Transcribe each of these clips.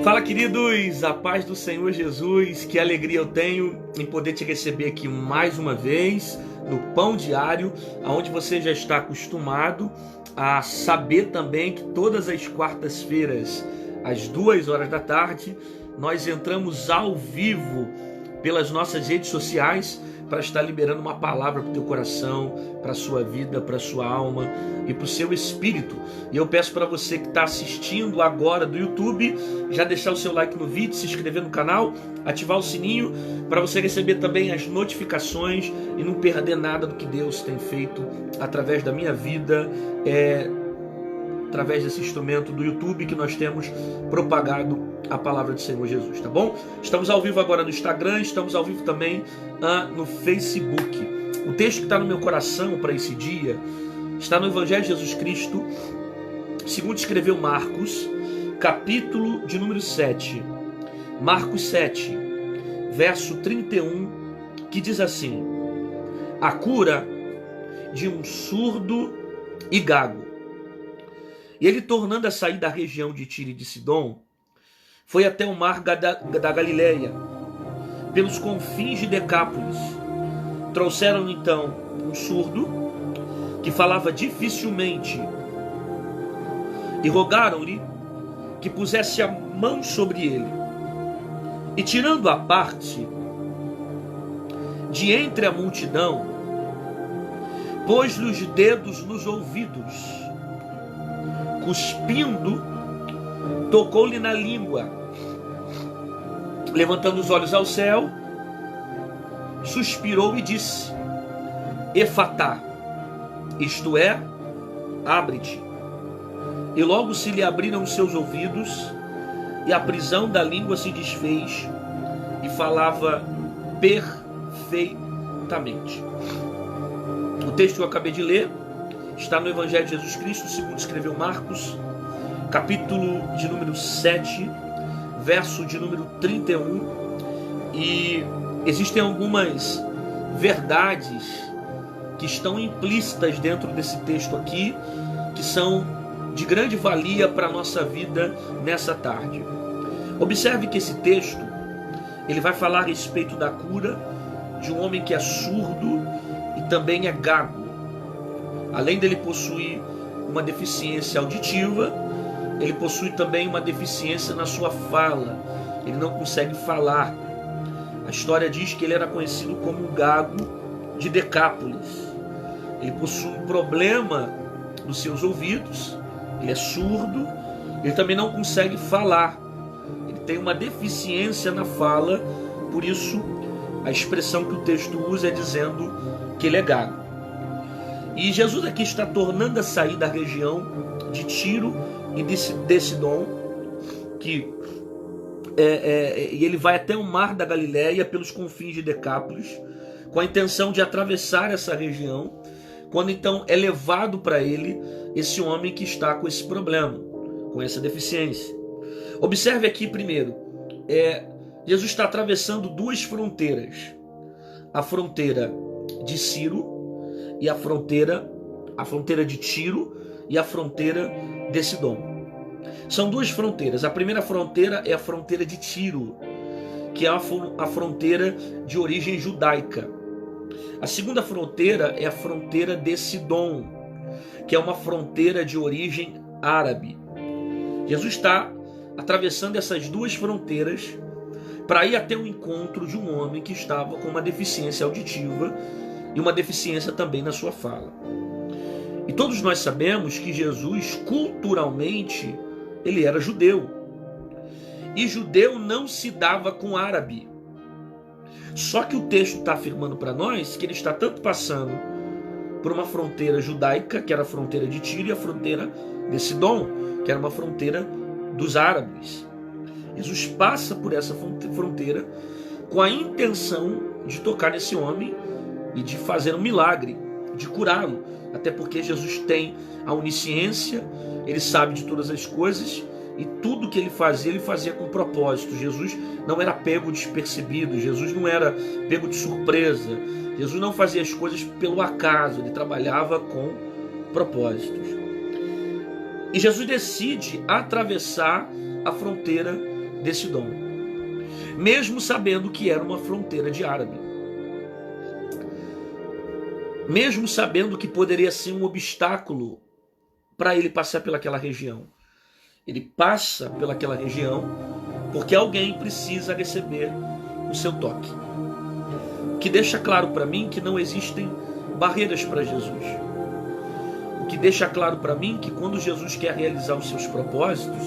Fala, queridos, a paz do Senhor Jesus, que alegria eu tenho em poder te receber aqui mais uma vez no Pão Diário, onde você já está acostumado a saber também que todas as quartas-feiras, às 2 horas da tarde, nós entramos ao vivo pelas nossas redes sociais para estar liberando uma palavra para o teu coração, para a sua vida, para a sua alma e para o seu espírito. E eu peço para você que está assistindo agora do YouTube, já deixar o seu like no vídeo, se inscrever no canal, ativar o sininho para você receber também as notificações e não perder nada do que Deus tem feito através da minha vida, através desse instrumento do YouTube que nós temos propagado a palavra do Senhor Jesus, tá bom? Estamos ao vivo agora no Instagram, estamos ao vivo também no Facebook. O texto que está no meu coração para esse dia está no Evangelho de Jesus Cristo, segundo escreveu Marcos, capítulo de número 7. Marcos 7, verso 31, que diz assim: a cura de um surdo e gago. E ele, tornando a sair da região de Tiro e de Sidom, foi até o mar da Galileia, pelos confins de Decápolis. Trouxeram então um surdo, que falava dificilmente, e rogaram-lhe que pusesse a mão sobre ele. E tirando a parte de entre a multidão, pôs-lhe os dedos nos ouvidos, cuspindo, tocou-lhe na língua, levantando os olhos ao céu, suspirou e disse: Efatá, isto é, abre-te. E logo se lhe abriram os seus ouvidos, e a prisão da língua se desfez, e falava perfeitamente. O texto que eu acabei de ler está no Evangelho de Jesus Cristo, segundo escreveu Marcos, capítulo de número 7, verso de número 31. E existem algumas verdades que estão implícitas dentro desse texto aqui, que são de grande valia para a nossa vida nessa tarde. Observe que esse texto, ele vai falar a respeito da cura de um homem que é surdo e também é gago. Além dele possuir uma deficiência auditiva, ele possui também uma deficiência na sua fala. Ele não consegue falar. A história diz que ele era conhecido como um gago de Decápolis. Ele possui um problema nos seus ouvidos, ele é surdo, ele também não consegue falar. Ele tem uma deficiência na fala, por isso a expressão que o texto usa é dizendo que ele é gago. E Jesus aqui está tornando a sair da região de Tiro e de Sidom, e ele vai até o mar da Galileia pelos confins de Decápolis, com a intenção de atravessar essa região, quando então é levado para ele esse homem que está com esse problema, com essa deficiência. Observe aqui primeiro, Jesus está atravessando duas fronteiras, a fronteira de Ciro e a fronteira de Tiro e a fronteira de Sidom. São duas fronteiras. A primeira fronteira é a fronteira de Tiro, que é a fronteira de origem judaica. A segunda fronteira é a fronteira de Sidom, que é uma fronteira de origem árabe. Jesus está atravessando essas duas fronteiras para ir até o encontro de um homem que estava com uma deficiência auditiva e uma deficiência também na sua fala. E todos nós sabemos que Jesus, culturalmente, ele era judeu. E judeu não se dava com árabe. Só que o texto está afirmando para nós que ele está tanto passando por uma fronteira judaica, que era a fronteira de Tiro, e a fronteira de Sidom, que era uma fronteira dos árabes. Jesus passa por essa fronteira com a intenção de tocar nesse homem e de fazer um milagre, de curá-lo. Até porque Jesus tem a onisciência, ele sabe de todas as coisas, e tudo que ele fazia com propósito. Jesus não era pego despercebido, Jesus não era pego de surpresa, Jesus não fazia as coisas pelo acaso, ele trabalhava com propósitos. E Jesus decide atravessar a fronteira de Sidom, mesmo sabendo que era uma fronteira de árabe, mesmo sabendo que poderia ser um obstáculo para ele passar pelaquela região. Ele passa pelaquela região porque alguém precisa receber o seu toque. O que deixa claro para mim que não existem barreiras para Jesus. O que deixa claro para mim que quando Jesus quer realizar os seus propósitos,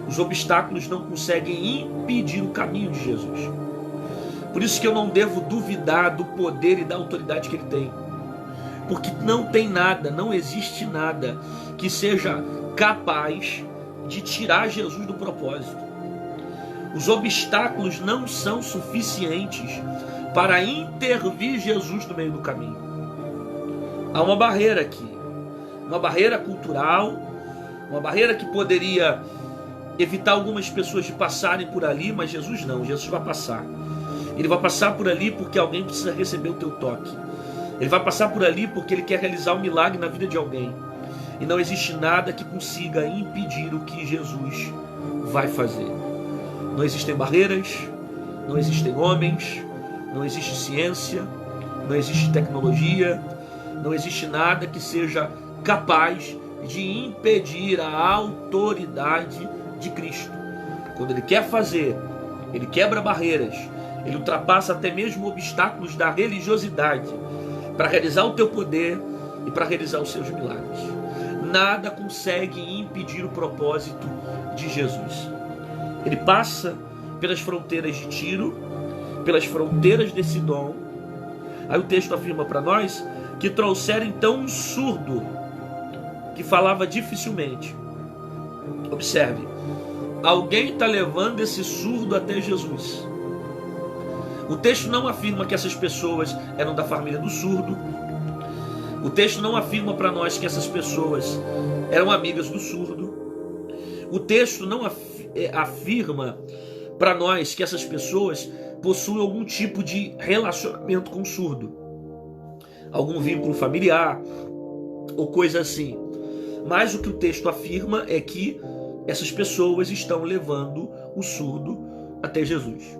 os obstáculos não conseguem impedir o caminho de Jesus. Por isso que eu não devo duvidar do poder e da autoridade que ele tem. Porque não tem nada, não existe nada que seja capaz de tirar Jesus do propósito. Os obstáculos não são suficientes para intervir Jesus no meio do caminho. Há uma barreira aqui, uma barreira cultural, uma barreira que poderia evitar algumas pessoas de passarem por ali, mas Jesus não, Jesus vai passar. Ele vai passar por ali porque alguém precisa receber o teu toque. Ele vai passar por ali porque ele quer realizar um milagre na vida de alguém. E não existe nada que consiga impedir o que Jesus vai fazer. Não existem barreiras, não existem homens, não existe ciência, não existe tecnologia, não existe nada que seja capaz de impedir a autoridade de Cristo. Quando ele quer fazer, ele quebra barreiras, ele ultrapassa até mesmo obstáculos da religiosidade para realizar o teu poder e para realizar os seus milagres. Nada consegue impedir o propósito de Jesus. Ele passa pelas fronteiras de Tiro, pelas fronteiras de Sidom. Aí o texto afirma para nós que trouxeram então um surdo que falava dificilmente. Observe, alguém está levando esse surdo até Jesus. O texto não afirma que essas pessoas eram da família do surdo. O texto não afirma para nós que essas pessoas eram amigas do surdo. O texto não afirma para nós que essas pessoas possuem algum tipo de relacionamento com o surdo, algum vínculo familiar ou coisa assim. Mas o que o texto afirma é que essas pessoas estão levando o surdo até Jesus.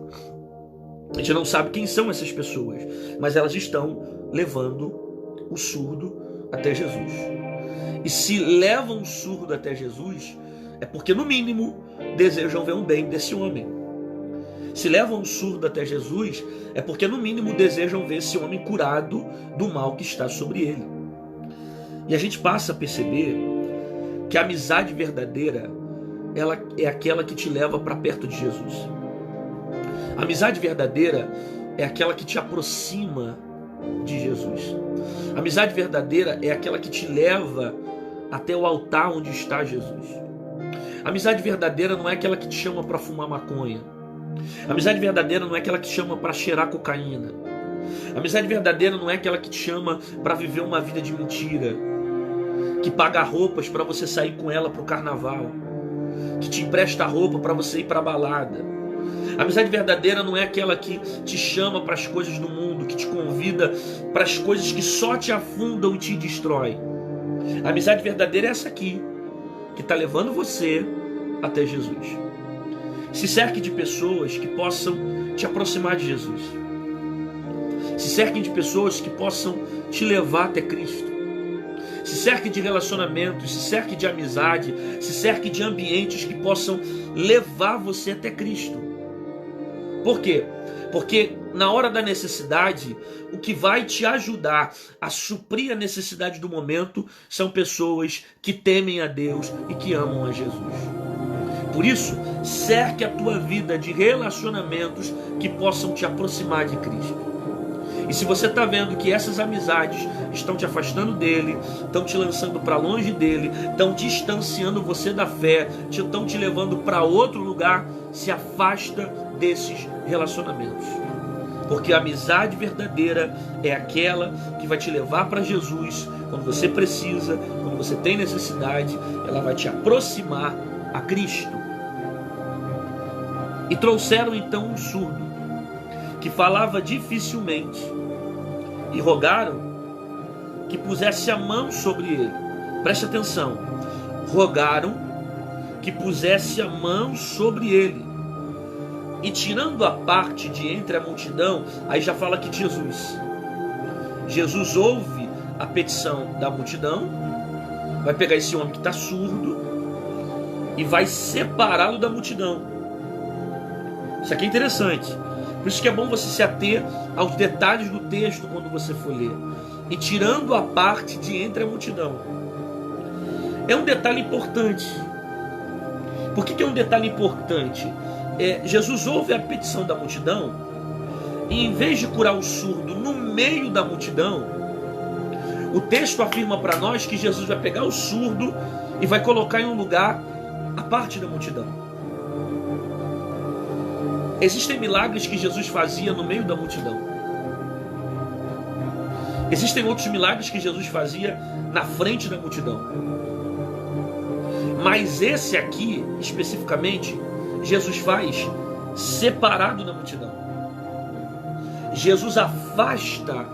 A gente não sabe quem são essas pessoas, mas elas estão levando o surdo até Jesus. E se levam o surdo até Jesus, é porque no mínimo desejam ver um bem desse homem. Se levam o surdo até Jesus, é porque no mínimo desejam ver esse homem curado do mal que está sobre ele. E a gente passa a perceber que a amizade verdadeira, ela é aquela que te leva para perto de Jesus. A amizade verdadeira é aquela que te aproxima de Jesus. A amizade verdadeira é aquela que te leva até o altar onde está Jesus. A amizade verdadeira não é aquela que te chama para fumar maconha. A amizade verdadeira não é aquela que te chama para cheirar cocaína. A amizade verdadeira não é aquela que te chama para viver uma vida de mentira, que paga roupas para você sair com ela para o carnaval, que te empresta roupa para você ir para a balada. A amizade verdadeira não é aquela que te chama para as coisas do mundo, que te convida para as coisas que só te afundam e te destroem. A amizade verdadeira é essa aqui, que está levando você até Jesus. Se cerque de pessoas que possam te aproximar de Jesus. Se cerque de pessoas que possam te levar até Cristo. Se cerque de relacionamentos, se cerque de amizade, se cerque de ambientes que possam levar você até Cristo. Por quê? Porque na hora da necessidade, o que vai te ajudar a suprir a necessidade do momento são pessoas que temem a Deus e que amam a Jesus. Por isso, cerque a tua vida de relacionamentos que possam te aproximar de Cristo. E se você está vendo que essas amizades estão te afastando dele, estão te lançando para longe dele, estão distanciando você da fé, estão te levando para outro lugar, se afasta desses relacionamentos. Porque a amizade verdadeira é aquela que vai te levar para Jesus quando você precisa, quando você tem necessidade, ela vai te aproximar a Cristo. E trouxeram então um surdo que falava dificilmente e rogaram que pusesse a mão sobre ele. Preste atenção. Rogaram que pusesse a mão sobre ele. e tirando a parte de entre a multidão, aí já fala que Jesus ouve a petição da multidão, vai pegar esse homem que está surdo e vai separá-lo da multidão. Isso aqui é interessante. Por isso que é bom você se ater aos detalhes do texto quando você for ler. E tirando a parte de entre a multidão. É um detalhe importante. Por que é um detalhe importante? Jesus ouve a petição da multidão e em vez de curar o surdo no meio da multidão, o texto afirma para nós que Jesus vai pegar o surdo e vai colocar em um lugar à parte da multidão. Existem milagres que Jesus fazia no meio da multidão. Existem outros milagres que Jesus fazia na frente da multidão. Mas esse aqui, especificamente, Jesus faz separado da multidão. Jesus afasta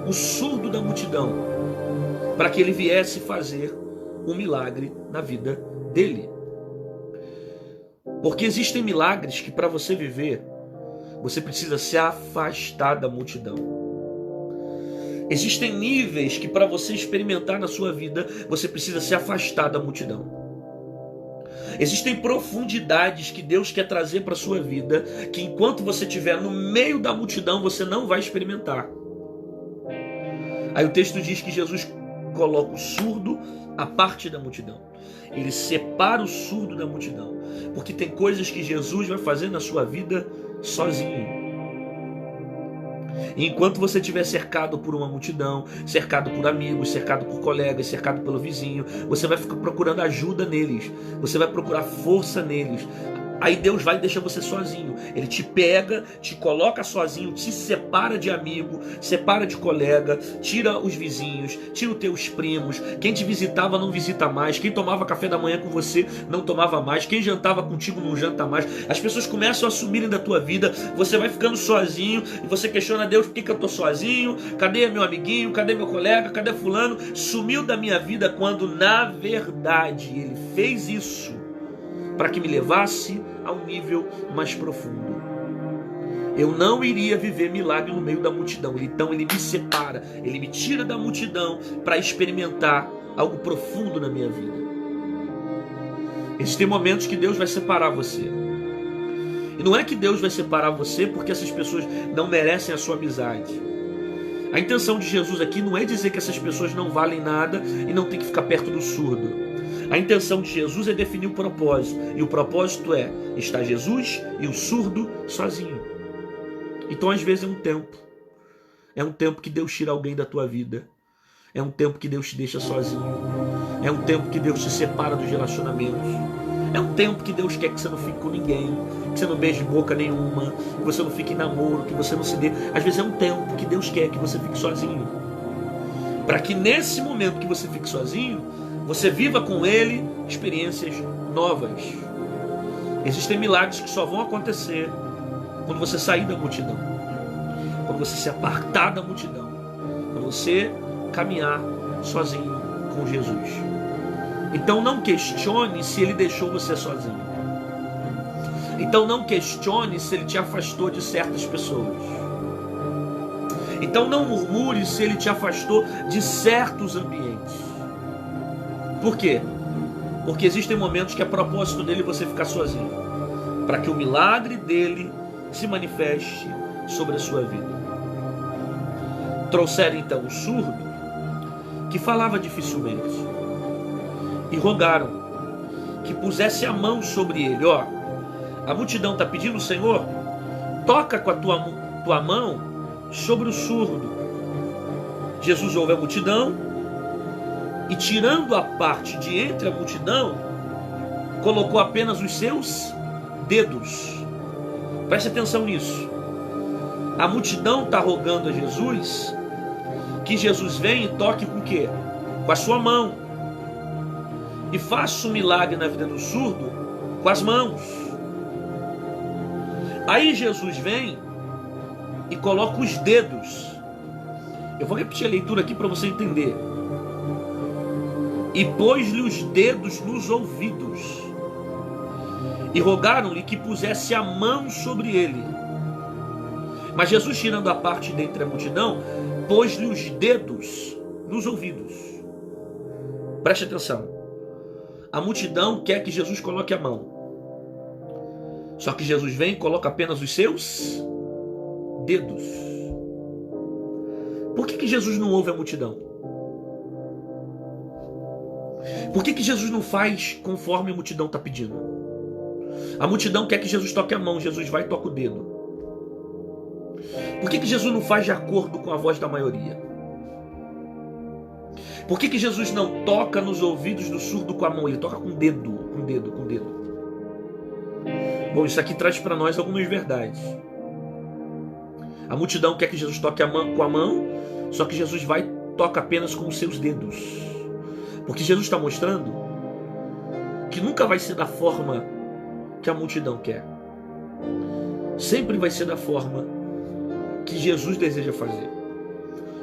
o surdo da multidão para que ele viesse fazer um milagre na vida dele. Porque existem milagres que para você viver, você precisa se afastar da multidão. Existem níveis que para você experimentar na sua vida, você precisa se afastar da multidão. Existem profundidades que Deus quer trazer para a sua vida, que enquanto você estiver no meio da multidão, você não vai experimentar. Aí o texto diz que Jesus coloca o surdo à parte da multidão. Ele separa o surdo da multidão. Porque tem coisas que Jesus vai fazer na sua vida sozinho. E enquanto você estiver cercado por uma multidão, cercado por amigos, cercado por colegas, cercado pelo vizinho, você vai ficar procurando ajuda neles. Você vai procurar força neles. Aí Deus vai deixar você sozinho. Ele te pega, te coloca sozinho, te separa de amigo, separa de colega, tira os vizinhos, tira os teus primos. Quem te visitava não visita mais. Quem tomava café da manhã com você não tomava mais. Quem jantava contigo não janta mais. As pessoas começam a sumirem da tua vida. Você vai ficando sozinho e você questiona a Deus: por que eu tô sozinho? Cadê meu amiguinho? Cadê meu colega? Cadê fulano? Sumiu da minha vida, quando na verdade ele fez isso para que me levasse a um nível mais profundo. Eu não iria viver milagre no meio da multidão. Então ele me separa, ele me tira da multidão para experimentar algo profundo na minha vida. Existem momentos que Deus vai separar você. E não é que Deus vai separar você porque essas pessoas não merecem a sua amizade. A intenção de Jesus aqui não é dizer que essas pessoas não valem nada e não tem que ficar perto do surdo. A intenção de Jesus é definir o propósito. E o propósito é estar Jesus e o surdo sozinho. Então às vezes é um tempo. É um tempo que Deus tira alguém da tua vida. É um tempo que Deus te deixa sozinho. É um tempo que Deus te separa dos relacionamentos. É um tempo que Deus quer que você não fique com ninguém, que você não beije boca nenhuma, que você não fique em namoro, que você não se dê. Às vezes é um tempo que Deus quer que você fique sozinho. Para que nesse momento que você fique sozinho, você viva com Ele experiências novas. Existem milagres que só vão acontecer quando você sair da multidão, quando você se apartar da multidão, quando você caminhar sozinho com Jesus. Então não questione se Ele deixou você sozinho. Então não questione se Ele te afastou de certas pessoas. Então não murmure se Ele te afastou de certos ambientes. Por quê? Porque existem momentos que é propósito dele você ficar sozinho, para que o milagre dele se manifeste sobre a sua vida. Trouxeram então o surdo, que falava dificilmente, e rogaram que pusesse a mão sobre ele. Ó, a multidão está pedindo: Senhor, toca com a tua mão sobre o surdo. Jesus ouve a multidão e, tirando a parte de entre a multidão, colocou apenas os seus dedos. Preste atenção nisso. A multidão está rogando a Jesus que Jesus venha e toque com o quê? Com a sua mão. E faça um milagre na vida do surdo com as mãos. Aí Jesus vem e coloca os dedos. Eu vou repetir a leitura aqui para você entender. E pôs-lhe os dedos nos ouvidos, e rogaram-lhe que pusesse a mão sobre ele. Mas Jesus, tirando a parte dentre a multidão, pôs-lhe os dedos nos ouvidos. Preste atenção. A multidão quer que Jesus coloque a mão. Só que Jesus vem e coloca apenas os seus dedos. Por que Jesus não ouve a multidão? Por que Jesus não faz conforme a multidão está pedindo? A multidão quer que Jesus toque a mão, Jesus vai e toca o dedo. Por que Jesus não faz de acordo com a voz da maioria? Por que Jesus não toca nos ouvidos do surdo com a mão? Ele toca com o dedo, com o dedo, com o dedo. Bom, isso aqui traz para nós algumas verdades. A multidão quer que Jesus toque a mão com a mão, só que Jesus vai e toca apenas com os seus dedos. Porque Jesus está mostrando que nunca vai ser da forma que a multidão quer. Sempre vai ser da forma que Jesus deseja fazer.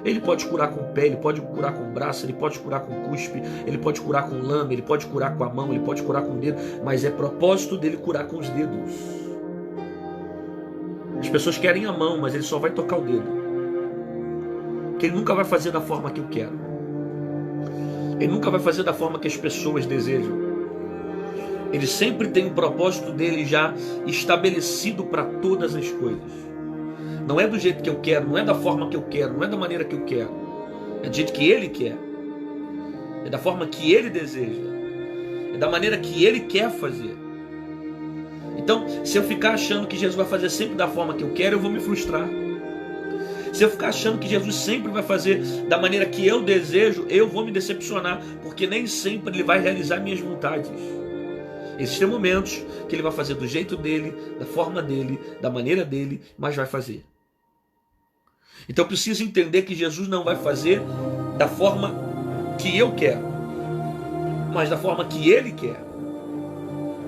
Ele pode curar com pé, ele pode curar com braço, ele pode curar com cuspe, ele pode curar com lama, ele pode curar com a mão, ele pode curar com o dedo, mas é propósito dele curar com os dedos. As pessoas querem a mão, mas ele só vai tocar o dedo. Porque ele nunca vai fazer da forma que eu quero. Ele nunca vai fazer da forma que as pessoas desejam. Ele sempre tem um propósito dele já estabelecido para todas as coisas. Não é do jeito que eu quero, não é da forma que eu quero, não é da maneira que eu quero. É do jeito que ele quer. É da forma que ele deseja. É da maneira que ele quer fazer. Então, se eu ficar achando que Jesus vai fazer sempre da forma que eu quero, eu vou me frustrar. Se eu ficar achando que Jesus sempre vai fazer da maneira que eu desejo, eu vou me decepcionar, porque nem sempre ele vai realizar minhas vontades. Existem momentos que ele vai fazer do jeito dele, da forma dele, da maneira dele, mas vai fazer. Então eu preciso entender que Jesus não vai fazer da forma que eu quero, mas da forma que ele quer.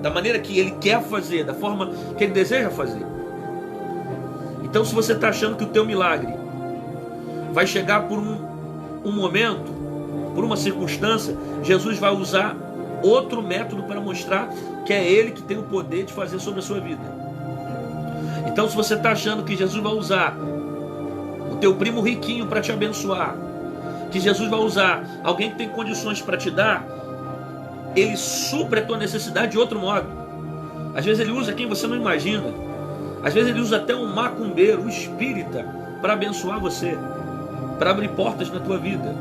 Da maneira que ele quer fazer, da forma que ele deseja fazer. Então, se você está achando que o teu milagre vai chegar por um momento, por uma circunstância, Jesus vai usar outro método para mostrar que é ele que tem o poder de fazer sobre a sua vida. Então, se você está achando que Jesus vai usar o teu primo riquinho para te abençoar, que Jesus vai usar alguém que tem condições para te dar, ele supre a tua necessidade de outro modo. Às vezes ele usa quem você não imagina. Às vezes ele usa até um macumbeiro, um espírita, para abençoar você, para abrir portas na tua vida.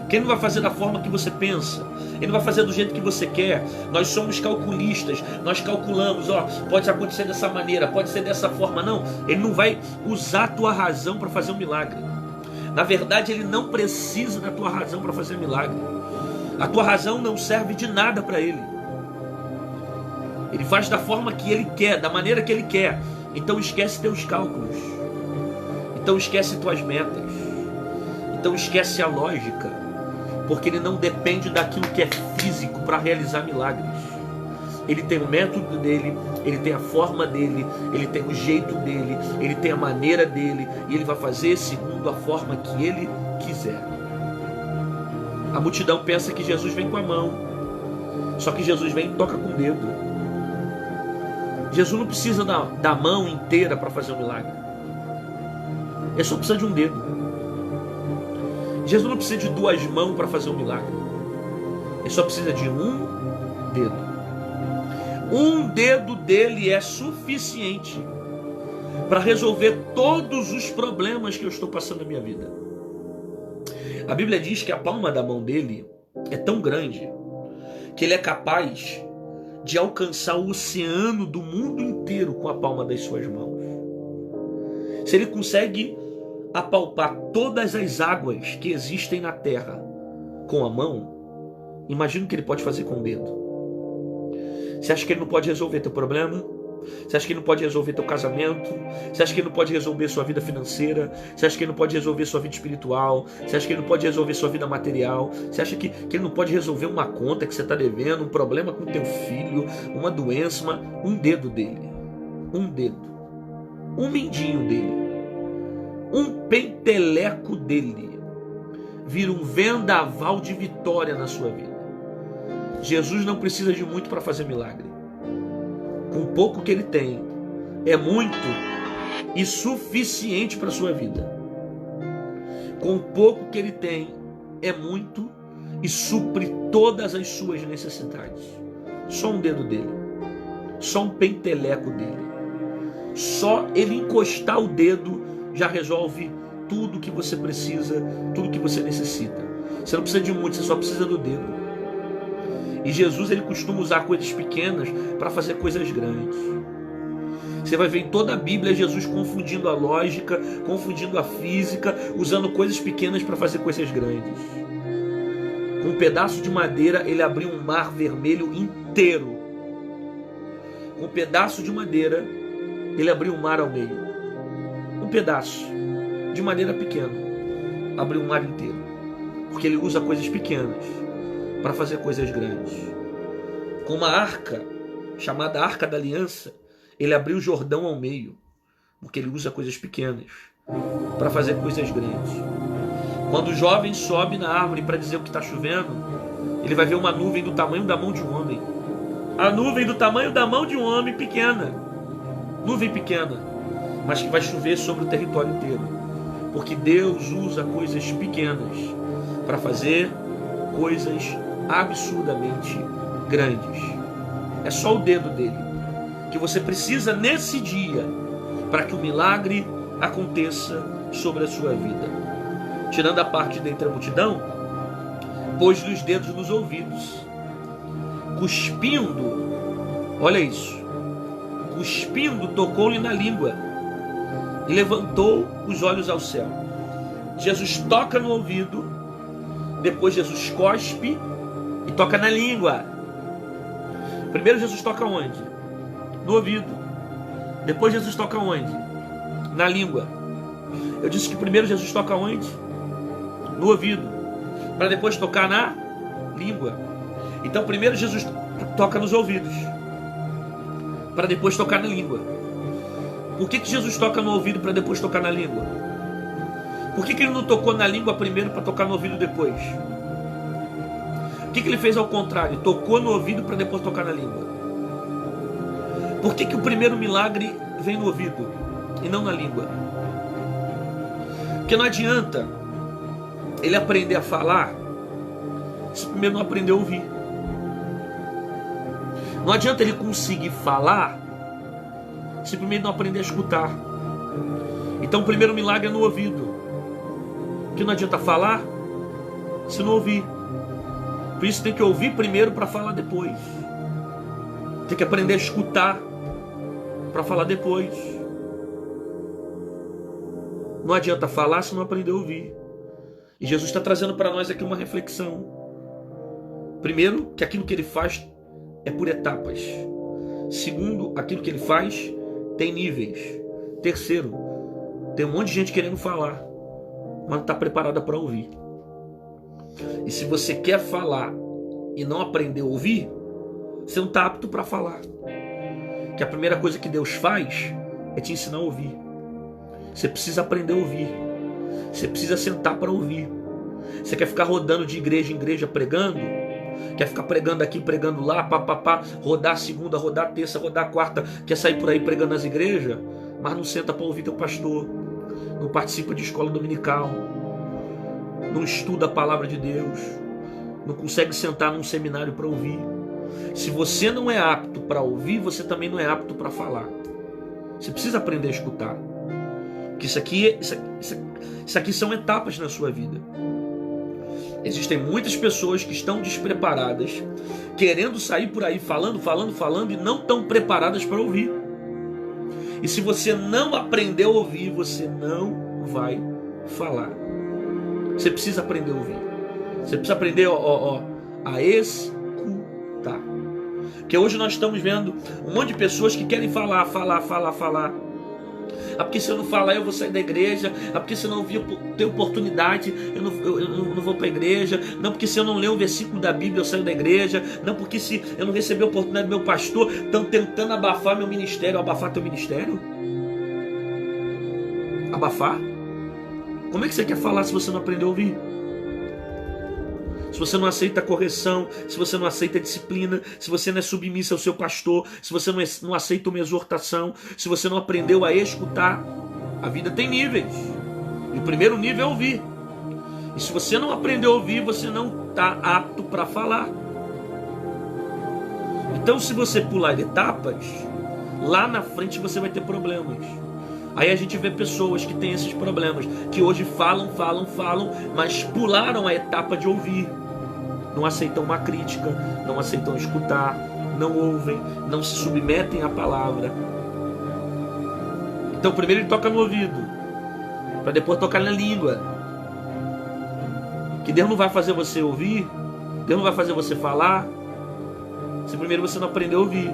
Porque ele não vai fazer da forma que você pensa, ele não vai fazer do jeito que você quer. Nós somos calculistas, nós calculamos, pode acontecer dessa maneira, pode ser dessa forma. Não, ele não vai usar a tua razão para fazer um milagre. Na verdade, ele não precisa da tua razão para fazer milagre. A tua razão não serve de nada para ele. Ele faz da forma que ele quer, da maneira que ele quer. Então esquece teus cálculos. Então esquece tuas metas. Então esquece a lógica. Porque ele não depende daquilo que é físico para realizar milagres. Ele tem o método dele, ele tem a forma dele, ele tem o jeito dele, ele tem a maneira dele, e ele vai fazer segundo a forma que ele quiser. A multidão pensa que Jesus vem com a mão, só que Jesus vem e toca com o dedo. Jesus não precisa da mão inteira para fazer um milagre. Ele só precisa de um dedo. Jesus não precisa de duas mãos para fazer um milagre. Ele só precisa de um dedo. Um dedo dele é suficiente para resolver todos os problemas que eu estou passando na minha vida. A Bíblia diz que a palma da mão dele é tão grande que ele é capaz de alcançar o oceano do mundo inteiro com a palma das suas mãos. Se ele consegue apalpar todas as águas que existem na terra com a mão, imagina o que ele pode fazer com o dedo. Você acha que ele não pode resolver teu problema? Você acha que ele não pode resolver teu casamento? Você acha que ele não pode resolver sua vida financeira? Você acha que ele não pode resolver sua vida espiritual? Você acha que ele não pode resolver sua vida material? Você acha que ele não pode resolver uma conta que você está devendo, um problema com teu filho, uma doença, um dedo dele, um dedo, um mindinho dele, um penteleco dele, vira um vendaval de vitória na sua vida. Jesus não precisa de muito para fazer milagre. com o pouco que ele tem, é muito e suficiente para a sua vida. Com o pouco que ele tem, é muito e supre todas as suas necessidades. Só um dedo dele, só um penteleco dele, só ele encostar o dedo já resolve tudo que você precisa, tudo que você necessita. Você não precisa de muito, você só precisa do dedo. E Jesus, ele costuma usar coisas pequenas para fazer coisas grandes. Você vai ver em toda a Bíblia Jesus confundindo a lógica, confundindo a física, usando coisas pequenas para fazer coisas grandes. Com um pedaço de madeira, ele abriu um mar vermelho inteiro. Com um pedaço de madeira, ele abriu um mar ao meio. Um pedaço de madeira pequena abriu um mar inteiro. Porque ele usa coisas pequenas para fazer coisas grandes. Com uma arca, chamada Arca da Aliança, ele abriu o Jordão ao meio. Porque ele usa coisas pequenas para fazer coisas grandes. Quando o jovem sobe na árvore para dizer o que está chovendo, ele vai ver uma nuvem do tamanho da mão de um homem. A nuvem do tamanho da mão de um homem pequena. Nuvem pequena, mas que vai chover sobre o território inteiro. Porque Deus usa coisas pequenas para fazer coisas absurdamente grandes. É só o dedo dele que você precisa nesse dia para que o milagre aconteça sobre a sua vida. Tirando a parte dentre a multidão, pôs-lhe os dedos nos ouvidos, cuspindo, olha isso, cuspindo, tocou-lhe na língua e levantou os olhos ao céu. Jesus toca no ouvido, depois Jesus cospe e toca na língua. Primeiro Jesus toca onde? No ouvido. Depois Jesus toca onde? Na língua. Eu disse que primeiro Jesus toca onde? No ouvido, para depois tocar na língua. Então primeiro Jesus toca nos ouvidos, para depois tocar na língua. Por que Jesus toca no ouvido para depois tocar na língua? Por que ele não tocou na língua primeiro para tocar no ouvido depois? Por que ele fez ao contrário? Tocou no ouvido para depois tocar na língua. Por que o primeiro milagre vem no ouvido e não na língua? Porque não adianta ele aprender a falar se primeiro não aprender a ouvir. Não adianta ele conseguir falar se primeiro não aprender a escutar. Então o primeiro milagre é no ouvido. Porque não adianta falar se não ouvir. Por isso tem que ouvir primeiro para falar depois. Tem que aprender a escutar para falar depois. Não adianta falar se não aprender a ouvir. E Jesus está trazendo para nós aqui uma reflexão. Primeiro, que aquilo que ele faz é por etapas. Segundo, aquilo que ele faz tem níveis. Terceiro, tem um monte de gente querendo falar, mas não está preparada para ouvir. E se você quer falar e não aprender a ouvir, você não está apto para falar. Que a primeira coisa que Deus faz é te ensinar a ouvir. Você precisa aprender a ouvir. Você precisa sentar para ouvir. Você quer ficar rodando de igreja em igreja pregando? Quer ficar pregando aqui, pregando lá, papapá, rodar segunda, rodar terça, rodar quarta, quer sair por aí pregando nas igrejas, mas não senta para ouvir teu pastor, não participa de escola dominical, não estuda a palavra de Deus, não consegue sentar num seminário para ouvir. Se você não é apto para ouvir, você também não é apto para falar. Você precisa aprender a escutar. Porque isso aqui são etapas na sua vida. Existem muitas pessoas que estão despreparadas, querendo sair por aí falando e não estão preparadas para ouvir. E se você não aprender a ouvir, você não vai falar. Você precisa aprender a ouvir. Você precisa aprender a escutar. Porque hoje nós estamos vendo um monte de pessoas que querem falar. Ah, porque se eu não falar eu vou sair da igreja. Ah, porque se eu não ter oportunidade eu não vou para a igreja. Não, porque se eu não ler um versículo da Bíblia eu saio da igreja. Não, porque se eu não receber a oportunidade do meu pastor, estão tentando abafar meu ministério. Abafar teu ministério? Abafar? Como é que você quer falar se você não aprender a ouvir? Se você não aceita correção, se você não aceita disciplina, se você não é submissa ao seu pastor, se você não aceita uma exortação, se você não aprendeu a escutar, a vida tem níveis. E o primeiro nível é ouvir. E se você não aprendeu a ouvir, você não está apto para falar. Então, se você pular etapas, lá na frente você vai ter problemas. Aí a gente vê pessoas que têm esses problemas, que hoje falam, mas pularam a etapa de ouvir. Não aceitam uma crítica, não aceitam escutar, não ouvem, não se submetem à palavra. Então primeiro ele toca no ouvido, para depois tocar na língua. Que Deus não vai fazer você ouvir, Deus não vai fazer você falar, se primeiro você não aprender a ouvir.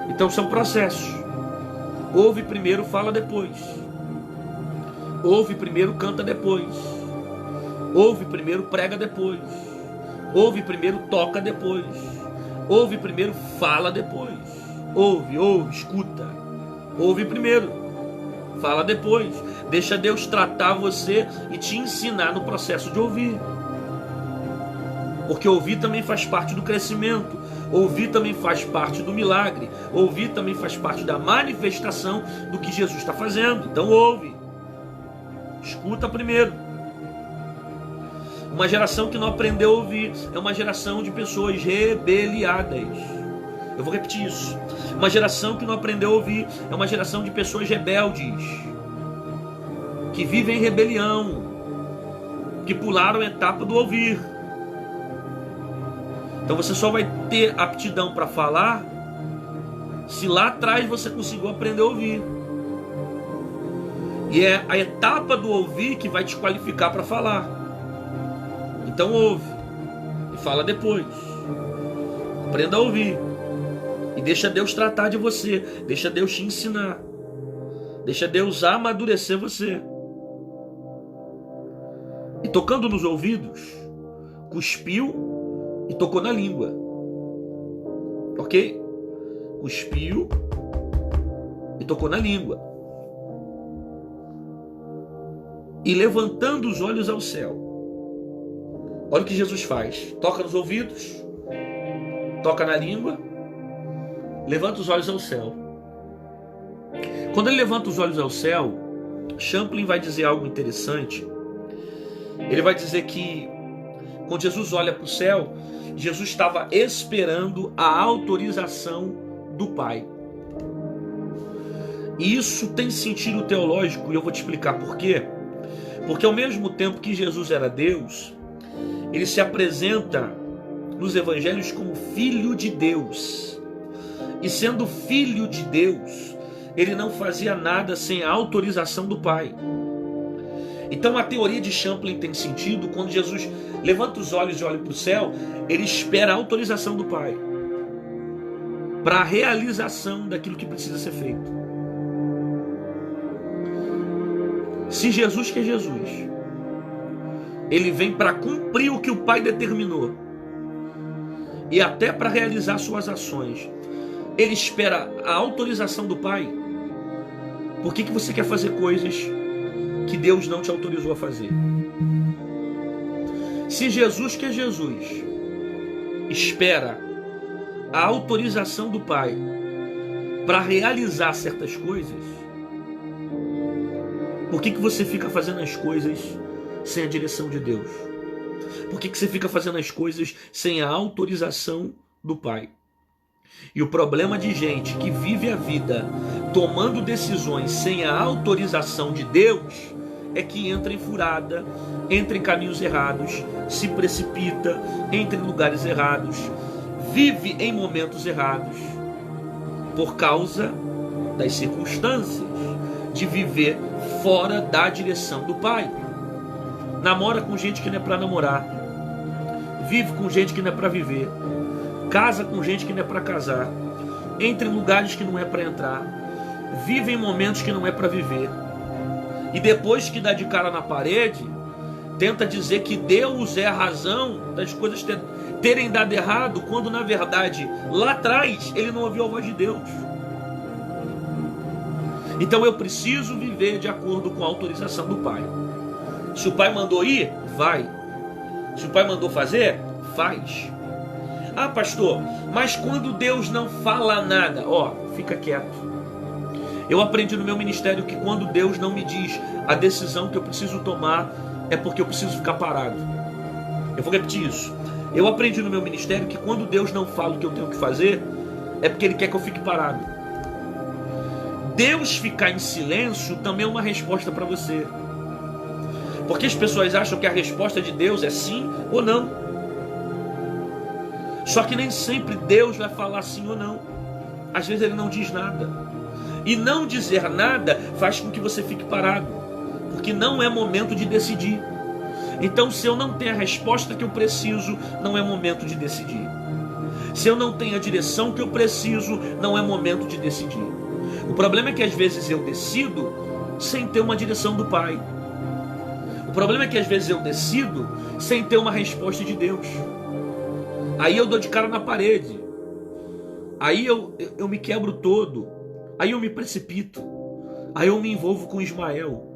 Então são processos. Ouve primeiro, fala depois. Ouve primeiro, canta depois. Ouve primeiro, prega depois. Ouve primeiro, toca depois. Ouve primeiro, fala depois. Ouve, escuta. Ouve primeiro, fala depois. Deixa Deus tratar você e te ensinar no processo de ouvir. Porque ouvir também faz parte do crescimento. Ouvir também faz parte do milagre. Ouvir também faz parte da manifestação do que Jesus está fazendo. Então ouve. Escuta primeiro. Uma geração que não aprendeu a ouvir é uma geração de pessoas rebeliadas. Eu vou repetir isso. Uma geração que não aprendeu a ouvir é uma geração de pessoas rebeldes, que vivem em rebelião, que pularam a etapa do ouvir. Então você só vai ter aptidão para falar se lá atrás você conseguiu aprender a ouvir. E é a etapa do ouvir que vai te qualificar para falar. Então ouve e fala depois. Aprenda a ouvir. E deixa Deus tratar de você. Deixa Deus te ensinar. Deixa Deus amadurecer você. E tocando nos ouvidos, cuspiu e tocou na língua. Ok? Cuspiu e tocou na língua. E levantando os olhos ao céu. Olha o que Jesus faz. Toca nos ouvidos, toca na língua, levanta os olhos ao céu. Quando ele levanta os olhos ao céu, Champlin vai dizer algo interessante. Ele vai dizer que quando Jesus olha para o céu, Jesus estava esperando a autorização do Pai. E isso tem sentido teológico, e eu vou te explicar por quê. Porque ao mesmo tempo que Jesus era Deus, ele se apresenta nos evangelhos como Filho de Deus. E sendo Filho de Deus, ele não fazia nada sem a autorização do Pai. Então a teoria de Champlin tem sentido. Quando Jesus levanta os olhos e olha para o céu, ele espera a autorização do Pai para a realização daquilo que precisa ser feito. Se Jesus, que é Jesus, ele vem para cumprir o que o Pai determinou e até para realizar suas ações, ele espera a autorização do Pai. Por que você quer fazer coisas que Deus não te autorizou a fazer? Se Jesus, que é Jesus, espera a autorização do Pai para realizar certas coisas, por que você fica fazendo as coisas sem a direção de Deus? Por que você fica fazendo as coisas sem a autorização do Pai? E o problema de gente que vive a vida tomando decisões sem a autorização de Deus é que entra em furada, entra em caminhos errados, se precipita, entra em lugares errados, vive em momentos errados, por causa das circunstâncias de viver fora da direção do Pai. Namora com gente que não é para namorar, vive com gente que não é para viver, casa com gente que não é para casar, entra em lugares que não é para entrar, vive em momentos que não é para viver, e depois que dá de cara na parede, tenta dizer que Deus é a razão das coisas terem dado errado, quando na verdade lá atrás ele não ouviu a voz de Deus. Então eu preciso viver de acordo com a autorização do Pai. Se o Pai mandou ir, vai. Se o pai mandou fazer, faz. Ah, pastor, mas quando Deus não fala nada, fica quieto. Eu aprendi no meu ministério que quando Deus não me diz a decisão que eu preciso tomar, é porque eu preciso ficar parado. Eu vou repetir isso. Eu aprendi no meu ministério que quando Deus não fala o que eu tenho que fazer, é porque Ele quer que eu fique parado. Deus ficar em silêncio também é uma resposta para você. Porque as pessoas acham que a resposta de Deus é sim ou não. Só que nem sempre Deus vai falar sim ou não. Às vezes Ele não diz nada. E não dizer nada faz com que você fique parado. Porque não é momento de decidir. Então, se eu não tenho a resposta que eu preciso, não é momento de decidir. Se eu não tenho a direção que eu preciso, não é momento de decidir. O problema é que às vezes eu decido sem ter uma direção do Pai. O problema é que às vezes eu decido sem ter uma resposta de Deus. Aí eu dou de cara na parede. Aí eu me quebro todo. Aí eu me precipito. Aí eu me envolvo com Ismael.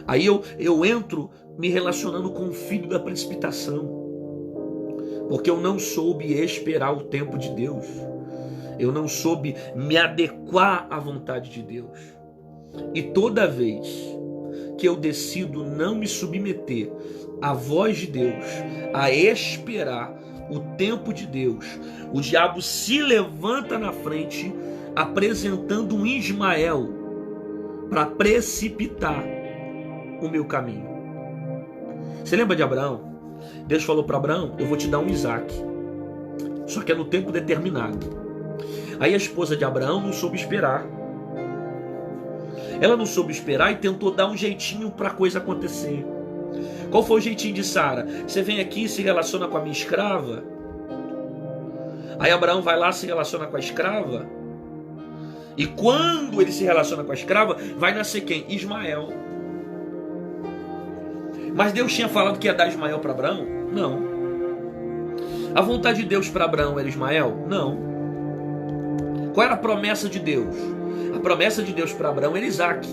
Aí eu entro me relacionando com o filho da precipitação. Porque eu não soube esperar o tempo de Deus. Eu não soube me adequar à vontade de Deus. E toda vez que eu decido não me submeter à voz de Deus, a esperar o tempo de Deus, o diabo se levanta na frente, apresentando um Ismael para precipitar o meu caminho. Você lembra de Abraão? Deus falou para Abraão: eu vou te dar um Isaac, só que é no tempo determinado. Aí a esposa de Abraão não soube esperar. Ela não soube esperar e tentou dar um jeitinho para a coisa acontecer. Qual foi o jeitinho de Sara? Você vem aqui e se relaciona com a minha escrava. Aí Abraão vai lá, se relaciona com a escrava. E quando ele se relaciona com a escrava, vai nascer quem? Ismael. Mas Deus tinha falado que ia dar Ismael para Abraão? Não. A vontade de Deus para Abraão era Ismael? Não. Qual era a promessa de Deus? A promessa de Deus para Abraão era Isaac.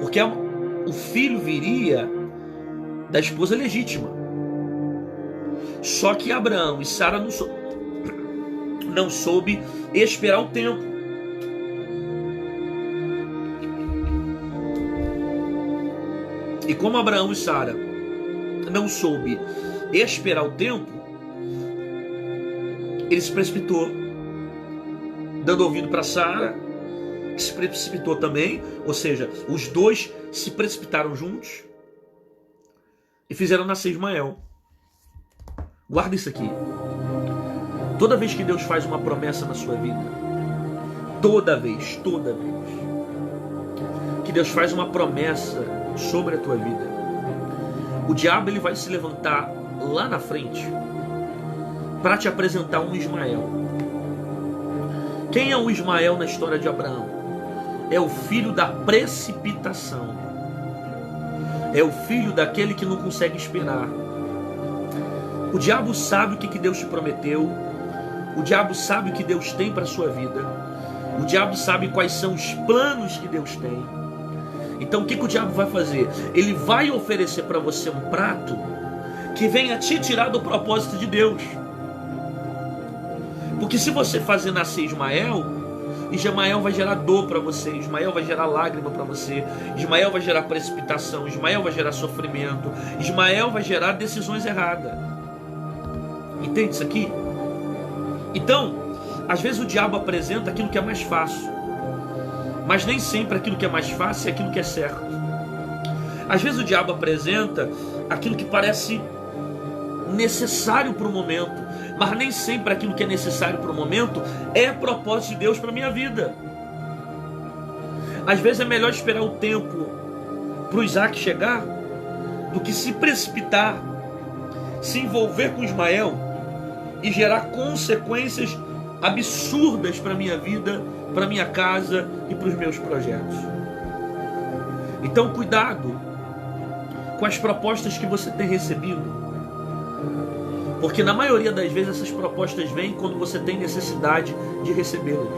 Porque o filho viria da esposa legítima. Só que Abraão e Sara não soube esperar o tempo. E como Abraão e Sara não soube esperar o tempo, ele se precipitou, dando ouvido para Sara, que se precipitou também. Ou seja, os dois se precipitaram juntos e fizeram nascer Ismael. Guarda isso aqui. Toda vez que Deus faz uma promessa na sua vida, toda vez que Deus faz uma promessa sobre a tua vida, o diabo ele vai se levantar lá na frente para te apresentar um Ismael. Quem é o Ismael na história de Abraão? É o filho da precipitação. É o filho daquele que não consegue esperar. O diabo sabe o que Deus te prometeu. O diabo sabe o que Deus tem para a sua vida. O diabo sabe quais são os planos que Deus tem. Então o que o diabo vai fazer? Ele vai oferecer para você um prato que venha te tirar do propósito de Deus. Porque se você fazer nascer Ismael vai gerar dor para você, Ismael vai gerar lágrima para você, Ismael vai gerar precipitação, Ismael vai gerar sofrimento, Ismael vai gerar decisões erradas. Entende isso aqui? Então, às vezes o diabo apresenta aquilo que é mais fácil, mas nem sempre aquilo que é mais fácil é aquilo que é certo. Às vezes o diabo apresenta aquilo que parece necessário para o momento, mas nem sempre aquilo que é necessário para o momento é propósito de Deus para a minha vida. Às vezes é melhor esperar o tempo para o Isaac chegar do que se precipitar, se envolver com Ismael e gerar consequências absurdas para a minha vida, para a minha casa e para os meus projetos. Então cuidado com as propostas que você tem recebido, porque na maioria das vezes essas propostas vêm quando você tem necessidade de recebê-las.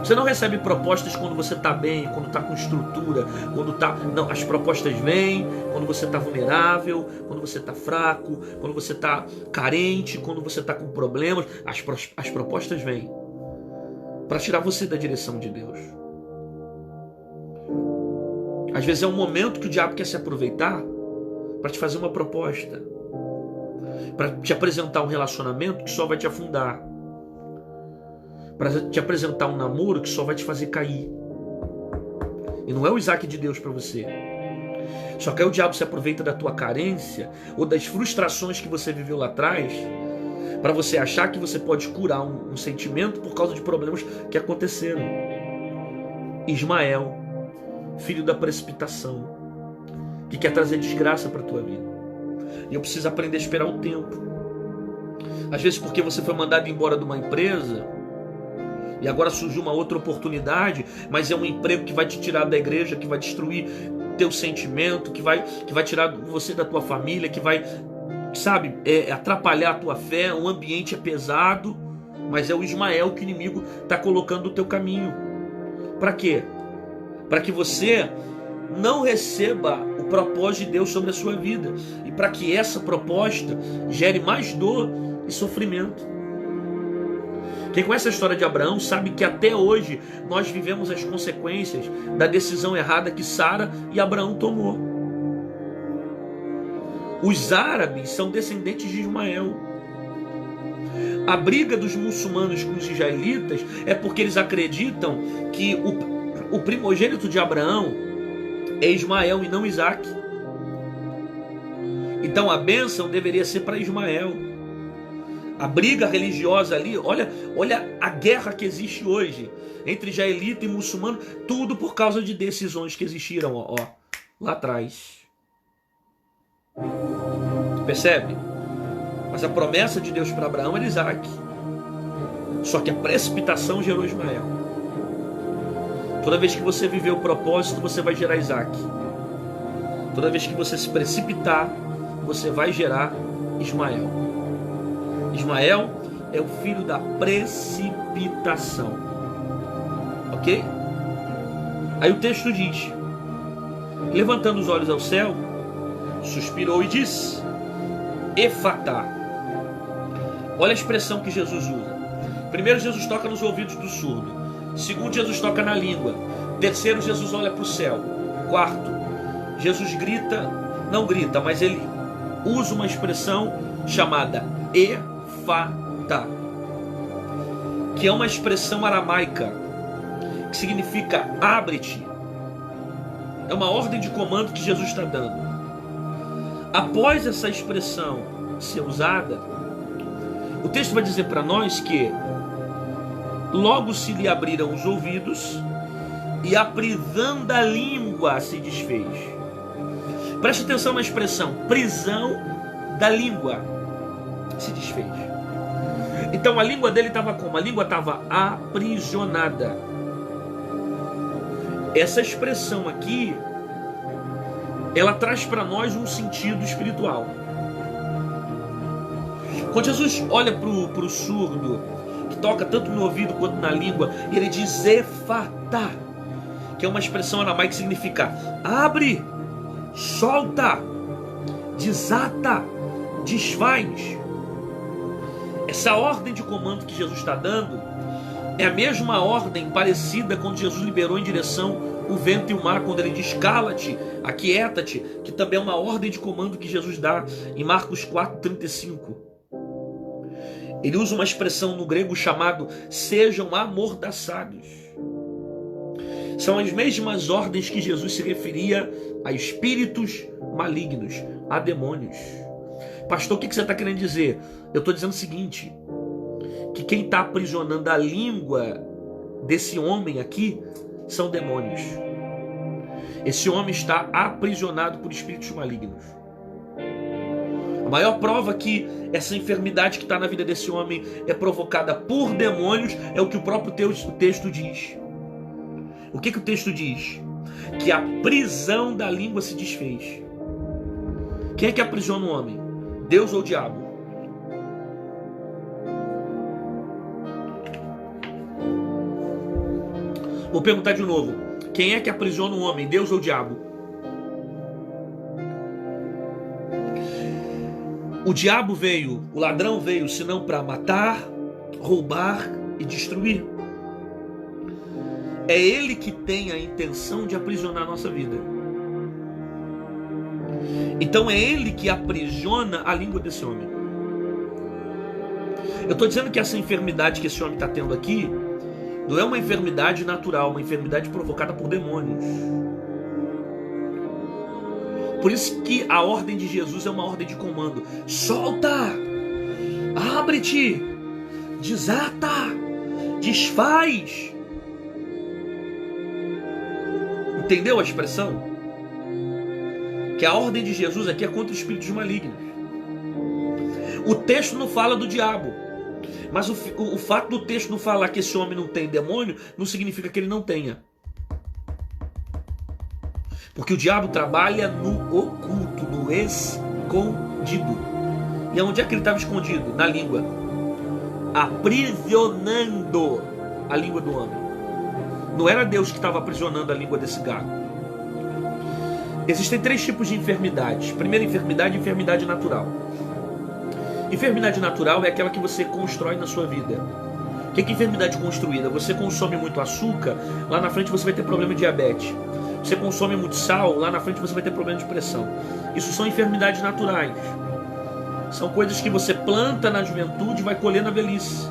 Você não recebe propostas quando você está bem, quando está com estrutura, quando está... Não, as propostas vêm quando você está vulnerável, quando você está fraco, quando você está carente, quando você está com problemas. As propostas vêm para tirar você da direção de Deus. Às vezes é um momento que o diabo quer se aproveitar para te fazer uma proposta, para te apresentar um relacionamento que só vai te afundar, para te apresentar um namoro que só vai te fazer cair. E não é o Isaac de Deus para você. Só que aí o diabo se aproveita da tua carência ou das frustrações que você viveu lá atrás para você achar que você pode curar um sentimento por causa de problemas que aconteceram. Ismael, filho da precipitação, que quer trazer desgraça para a tua vida. E eu preciso aprender a esperar o tempo. Às vezes porque você foi mandado embora de uma empresa e agora surgiu uma outra oportunidade, mas é um emprego que vai te tirar da igreja, que vai destruir teu sentimento, que vai tirar você da tua família, que vai, sabe, atrapalhar a tua fé. O ambiente é pesado, mas é o Ismael que o inimigo está colocando no teu caminho. Para quê? Para que você não receba o propósito de Deus sobre a sua vida, e para que essa proposta gere mais dor e sofrimento. Quem conhece a história de Abraão sabe que até hoje nós vivemos as consequências da decisão errada que Sara e Abraão tomou. Os árabes são descendentes de Ismael. A briga dos muçulmanos com os israelitas é porque eles acreditam que o primogênito de Abraão é Ismael e não Isaac. Então a bênção deveria ser para Ismael. A briga religiosa ali, olha a guerra que existe hoje entre israelita e muçulmano, tudo por causa de decisões que existiram lá atrás. Percebe? Mas a promessa de Deus para Abraão era Isaac. Só que a precipitação gerou Ismael. Toda vez que você viver o propósito, você vai gerar Isaac. Toda vez que você se precipitar, você vai gerar Ismael. Ismael é o filho da precipitação. Ok? Aí o texto diz: levantando os olhos ao céu, suspirou e disse: Efatá. Olha a expressão que Jesus usa. Primeiro, Jesus toca nos ouvidos do surdo. Segundo, Jesus toca na língua. Terceiro, Jesus olha para o céu. Quarto, Jesus grita, não grita, mas ele usa uma expressão chamada Efatá, que é uma expressão aramaica que significa abre-te. É uma ordem de comando que Jesus está dando. Após essa expressão ser usada, o texto vai dizer para nós que logo se lhe abriram os ouvidos e a prisão da língua se desfez. Preste atenção na expressão, prisão da língua se desfez. Então a língua dele estava como? A língua estava aprisionada. Essa expressão aqui, ela traz para nós um sentido espiritual. Quando Jesus olha para o surdo, que toca tanto no ouvido quanto na língua, ele diz Efatá, que é uma expressão aramaica que significa abre, solta, desata, desfaz. Essa ordem de comando que Jesus está dando é a mesma ordem parecida quando Jesus liberou em direção o vento e o mar, quando ele diz cala-te, aquieta-te, que também é uma ordem de comando que Jesus dá em Marcos 4:35. Ele usa uma expressão no grego chamado sejam amordaçados. São as mesmas ordens que Jesus se referia a espíritos malignos, a demônios. Pastor, o que você está querendo dizer? Eu estou dizendo o seguinte, que quem está aprisionando a língua desse homem aqui são demônios. Esse homem está aprisionado por espíritos malignos. A maior prova que essa enfermidade que está na vida desse homem é provocada por demônios é o que o próprio texto diz. O que o texto diz? Que a prisão da língua se desfez. Quem é que aprisiona o homem? Deus ou o diabo? Vou perguntar de novo. Quem é que aprisiona o homem, Deus ou o diabo? O diabo veio, o ladrão veio, senão para matar, roubar e destruir. É ele que tem a intenção de aprisionar a nossa vida. Então é ele que aprisiona a língua desse homem. Eu estou dizendo que essa enfermidade que esse homem está tendo aqui não é uma enfermidade natural, uma enfermidade provocada por demônios. Por isso que a ordem de Jesus é uma ordem de comando. Solta! Abre-te! Desata! Desfaz! Entendeu a expressão? Que a ordem de Jesus aqui é contra espíritos malignos. O texto não fala do diabo. Mas o fato do texto não falar que esse homem não tem demônio não significa que ele não tenha. Porque o diabo trabalha no oculto, no escondido. E onde é que ele estava escondido? Na língua. Aprisionando a língua do homem. Não era Deus que estava aprisionando a língua desse gago. Existem 3 tipos de enfermidades. Primeira enfermidade, enfermidade natural. Enfermidade natural é aquela que você constrói na sua vida. O que é enfermidade construída? Você consome muito açúcar, lá na frente você vai ter problema de diabetes. Você consome muito sal, lá na frente você vai ter problema de pressão. Isso são enfermidades naturais. São coisas que você planta na juventude e vai colher na velhice.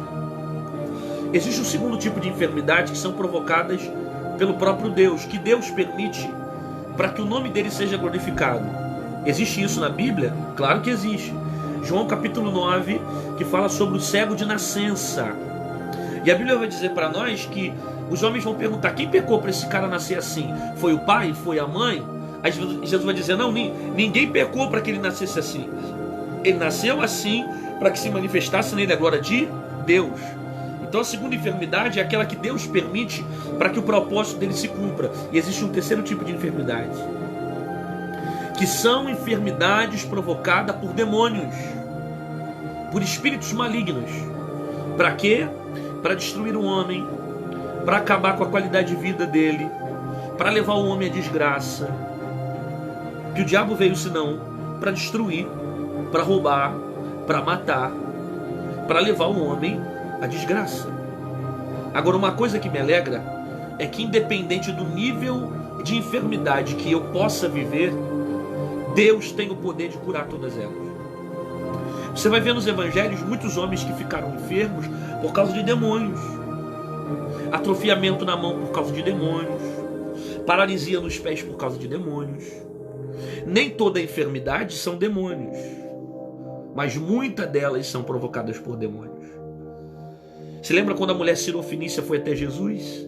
Existe um segundo tipo de enfermidade que são provocadas pelo próprio Deus, que Deus permite para que o nome dele seja glorificado. Existe isso na Bíblia? Claro que existe. João capítulo 9, que fala sobre o cego de nascença. E a Bíblia vai dizer para nós que os homens vão perguntar: quem pecou para esse cara nascer assim? Foi o pai? Foi a mãe? Aí Jesus vai dizer: não, ninguém pecou para que ele nascesse assim. Ele nasceu assim para que se manifestasse nele a glória de Deus. Então a segunda enfermidade é aquela que Deus permite para que o propósito dele se cumpra. E existe um terceiro tipo de enfermidade, que são enfermidades provocadas por demônios, por espíritos malignos. Para quê? Para destruir o homem, para acabar com a qualidade de vida dele, para levar o homem à desgraça. Que o diabo veio senão para destruir, para roubar, para matar, para levar o homem à desgraça. Agora, uma coisa que me alegra é que, independente do nível de enfermidade que eu possa viver, Deus tem o poder de curar todas elas. Você vai ver nos evangelhos muitos homens que ficaram enfermos por causa de demônios. Atrofiamento na mão por causa de demônios. Paralisia nos pés por causa de demônios. Nem toda enfermidade são demônios, mas muitas delas são provocadas por demônios. Se lembra quando a mulher Sirofenícia foi até Jesus?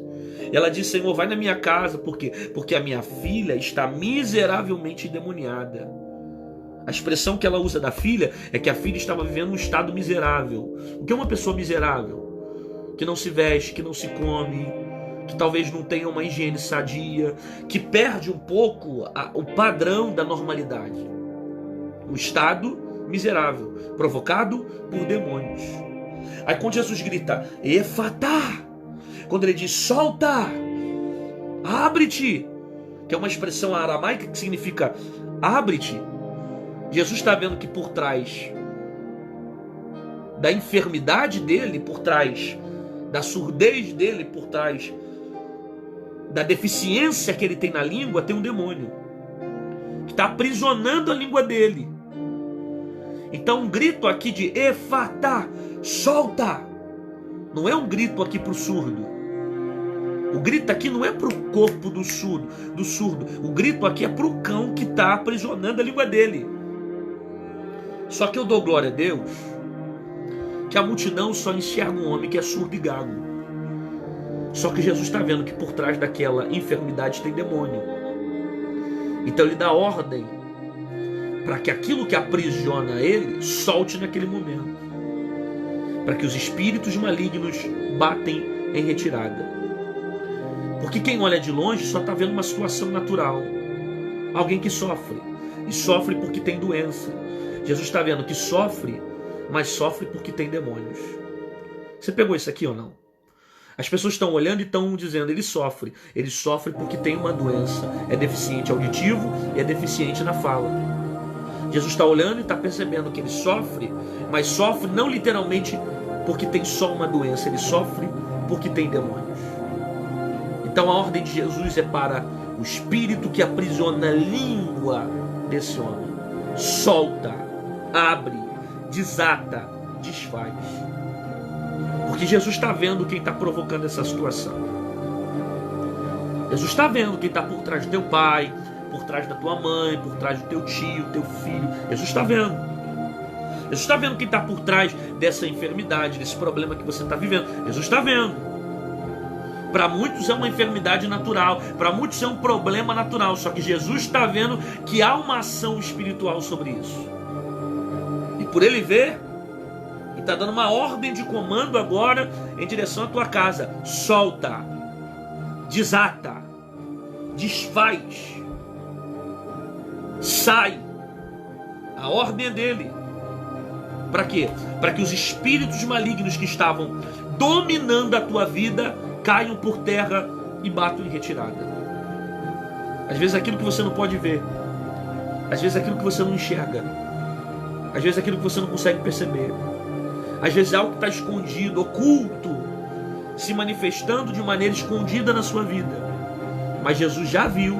Ela disse: Senhor, vai na minha casa. Por quê? Porque a minha filha está miseravelmente endemoniada. A expressão que ela usa da filha é que a filha estava vivendo um estado miserável. O que é uma pessoa miserável? Que não se veste, que não se come, que talvez não tenha uma higiene sadia, que perde um pouco o padrão da normalidade. Um estado miserável, provocado por demônios. Aí quando Jesus grita, Efatá, quando ele diz, solta, abre-te, que é uma expressão aramaica que significa abre-te, Jesus está vendo que por trás da enfermidade dele, por trás da surdez dele, por trás da deficiência que ele tem na língua, tem um demônio que está aprisionando a língua dele. Então um grito aqui de Efatá, solta, não é um grito aqui para o surdo. O grito aqui não é para o corpo do surdo. O grito aqui é para o cão que está aprisionando a língua dele. Só que eu dou glória a Deus que a multidão só enxerga um homem que é surdo e gago. Só que Jesus está vendo que por trás daquela enfermidade tem demônio. Então ele dá ordem para que aquilo que aprisiona ele solte naquele momento, para que os espíritos malignos batem em retirada. Porque quem olha de longe só está vendo uma situação natural. Alguém que sofre. E sofre porque tem doença. Jesus está vendo que sofre, mas sofre porque tem demônios. Você pegou isso aqui ou não? As pessoas estão olhando e estão dizendo, ele sofre. Ele sofre porque tem uma doença. É deficiente auditivo e é deficiente na fala. Jesus está olhando e está percebendo que ele sofre, mas sofre não literalmente porque tem só uma doença. Ele sofre porque tem demônios. Então a ordem de Jesus é para o espírito que aprisiona a língua desse homem. Solta, abre, desata, desfaz. Porque Jesus está vendo quem está provocando essa situação. Jesus está vendo quem está por trás do teu pai, por trás da tua mãe, por trás do teu tio, teu filho. Jesus está vendo. Jesus está vendo quem está por trás dessa enfermidade, desse problema que você está vivendo. Jesus está vendo. Para muitos é uma enfermidade natural, para muitos é um problema natural, só que Jesus está vendo que há uma ação espiritual sobre isso. E por ele ver, ele está dando uma ordem de comando agora em direção à tua casa. Solta, desata, desfaz, sai. A ordem é dele. Para quê? Para que os espíritos malignos que estavam dominando a tua vida caiam por terra e batam em retirada. Às vezes aquilo que você não pode ver, às vezes aquilo que você não enxerga, às vezes aquilo que você não consegue perceber, às vezes algo que está escondido, oculto, se manifestando de maneira escondida na sua vida. Mas Jesus já viu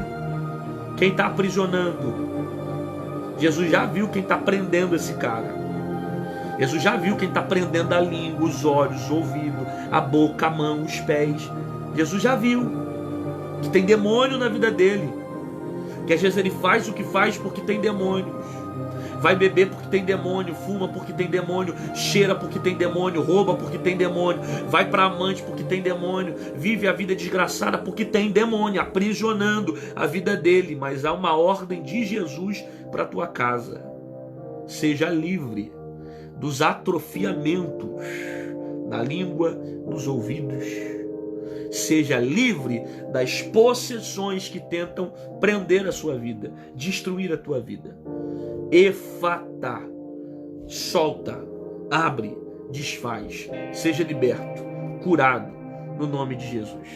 quem está aprisionando. Jesus já viu quem está prendendo esse cara. Jesus já viu quem está prendendo a língua, os olhos, o ouvido, a boca, a mão, os pés. Jesus já viu que tem demônio na vida dele. Que às vezes ele faz o que faz porque tem demônios. Vai beber porque tem demônio, fuma porque tem demônio, cheira porque tem demônio, rouba porque tem demônio, vai para amante porque tem demônio, vive a vida desgraçada porque tem demônio, aprisionando a vida dele. Mas há uma ordem de Jesus para a tua casa. Seja livre dos atrofiamentos na língua, nos ouvidos. Seja livre das possessões que tentam prender a sua vida, destruir a tua vida. Efatá, solta, abre, desfaz. Seja liberto, curado, no nome de Jesus.